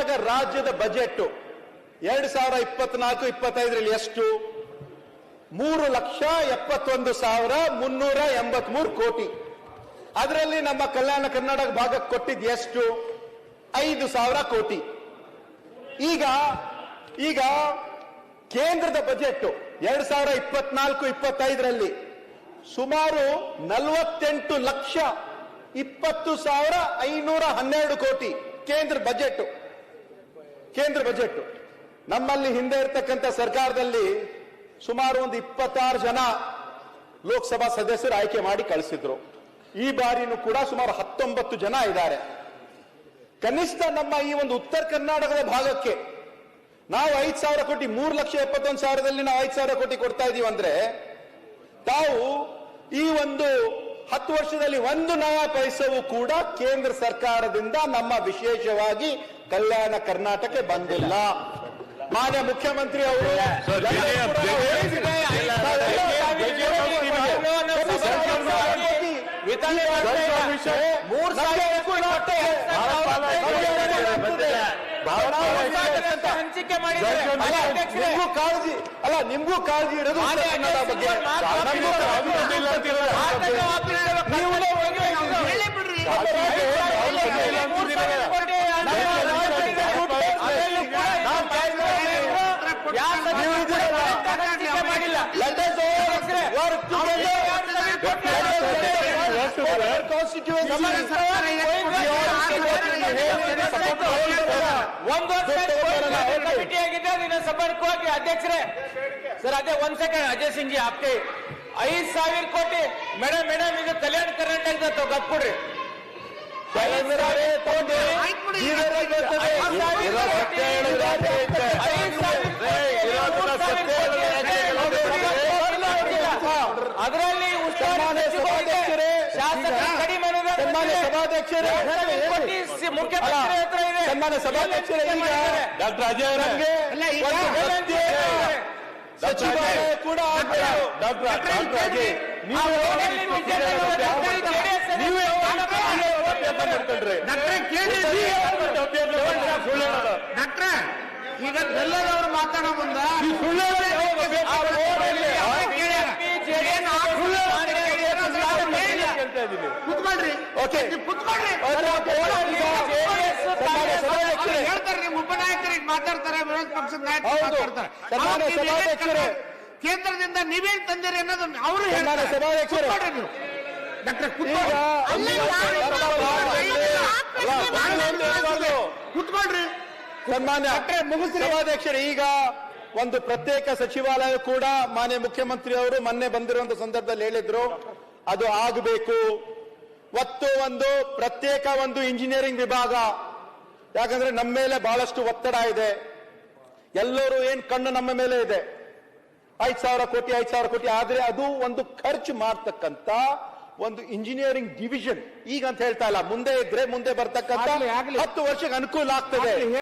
ಕರ್ನಾಟಕ ರಾಜ್ಯದ ಬಜೆಟ್ 2024-25 ಎಷ್ಟು? 3,71,383 ಕೋಟಿ. ಅದರಲ್ಲಿ ನಮ್ಮ ಕಲ್ಯಾಣ ಕರ್ನಾಟಕ ಭಾಗಕ್ಕೆ ಕೊಟ್ಟಿದ್ದು ಎಷ್ಟು? 5,000 ಕೋಟಿ. ಈಗ ಕೇಂದ್ರದ ಬಜೆಟ್ 2024-25 ಸುಮಾರು 48,20,512 ಕೋಟಿ ಕೇಂದ್ರ ಬಜೆಟ್. ನಮ್ಮಲ್ಲಿ ಹಿಂದೆ ಇರತಕ್ಕಂಥ ಸರ್ಕಾರದಲ್ಲಿ ಸುಮಾರು ಒಂದು 26 ಜನ ಲೋಕಸಭಾ ಸದಸ್ಯರು ಆಯ್ಕೆ ಮಾಡಿ ಕಳಿಸಿದ್ರು. ಈ ಬಾರಿನೂ ಕೂಡ ಸುಮಾರು 19 ಜನ ಇದ್ದಾರೆ. ಕನಿಷ್ಠ ನಮ್ಮ ಈ ಒಂದು ಉತ್ತರ ಕರ್ನಾಟಕದ ಭಾಗಕ್ಕೆ ನಾವು 5,000 ಕೋಟಿ, 3,71,000ದಲ್ಲಿ ನಾವು 5,000 ಕೋಟಿ ಕೊಡ್ತಾ ಇದೀವಿ ಅಂದ್ರೆ, ತಾವು ಈ ಒಂದು 10 ವರ್ಷದಲ್ಲಿ 1 ನಯಾ ಪೈಸವೂ ಕೂಡ ಕೇಂದ್ರ ಸರ್ಕಾರದಿಂದ ನಮ್ಮ ವಿಶೇಷವಾಗಿ ಕಲ್ಯಾಣ ಕರ್ನಾಟಕಕ್ಕೆ ಬಂದಿಲ್ಲ. ಮಾನ್ಯ ಮುಖ್ಯಮಂತ್ರಿ ಅವರು ನಿಮ್ಗೂ ಕಾಳಜಿ ಇರೋದು ಬಗ್ಗೆ. ಸಂಪರ್ಕವಾಗಿ ಅಧ್ಯಕ್ಷರೇ, ಸರ್ ಅದೇ 1 ಸೆಕೆಂಡ್ ಅಜಯ್ ಸಿಂಗ್ ಜಿ आपके 5,000 ಕೋಟಿ ಮೇಡಮ್ ಇದು ಕಲ್ಯಾಣ ಕರ್ನಾಟಕದ ಗಪ್ ಕೊಡ್ರಿ. 5,000 ಕೋಟಿ ಅದರಲ್ಲಿ ಮುಖ್ಯಮಂತ್ರಿ ಹತ್ರ ಇದೆ. ಸನ್ಮಾನ್ಯ ಸಭಾಧ್ಯಕ್ಷರೇ, ಡಾಕ್ಟರ್ ಅಜಯ್ ಸಚಿವಾಲಯ ಕೂಡ ಡಾಕ್ಟರ್ ಅಜಯ್ ಈಗ ಬೆಲ್ಲದವರು ಮಾತಾಡೋ ಮುಂದ ಕುತ್ಕೊಳ್ರಿ, ಹೇಳ್ತಾರೆ ನಿಮ್ಮ ಉಪನಾಯಕರಿಗೆ ಮಾತಾಡ್ತಾರೆ, ವಿರೋಧ ಪಕ್ಷದ ನಾಯಕರು ಮಾತಾಡ್ತಾರೆ. ಕೇಂದ್ರದಿಂದ ನೀವೇನ್ ತಂದಿರಿ ಅನ್ನೋದು ಅವರು ಹೇಳ್ತಾರೆ. ನೀವು ಡಾಕ್ಟರ್ ಕುತ್ಕೊಳ್ರಿ. ಸನ್ಮಾನ್ಯ ಸಭಾಧ್ಯಕ್ಷರೇ, ಈಗ ಒಂದು ಪ್ರತ್ಯೇಕ ಸಚಿವಾಲಯ ಕೂಡ ಮಾನ್ಯ ಮುಖ್ಯಮಂತ್ರಿ ಅವರು ಮೊನ್ನೆ ಬಂದಿರುವಂತಹ ಸಂದರ್ಭದಲ್ಲಿ ಹೇಳಿದ್ರು, ಅದು ಆಗಬೇಕು. ಒಂದು ಪ್ರತ್ಯೇಕ ಒಂದು ಇಂಜಿನಿಯರಿಂಗ್ ವಿಭಾಗ, ಯಾಕಂದ್ರೆ ನಮ್ಮ ಮೇಲೆ ಬಹಳಷ್ಟು ಒತ್ತಡ ಇದೆ. ಎಲ್ಲರೂ ಕಣ್ಣು ನಮ್ಮ ಮೇಲೆ ಇದೆ. 5,000 ಕೋಟಿ ಆದ್ರೆ ಅದು ಒಂದು ಖರ್ಚು ಮಾಡ್ತಕ್ಕಂತ ಒಂದು ಇಂಜಿನಿಯರಿಂಗ್ ಡಿವಿಷನ್ ಈಗ ಅಂತ ಹೇಳ್ತಾ ಇಲ್ಲ, ಮುಂದೆ ಇದ್ರೆ ಮುಂದೆ ಬರ್ತಕ್ಕಂಥ 10 ವರ್ಷಕ್ಕೆ ಅನುಕೂಲ ಆಗ್ತದೆ.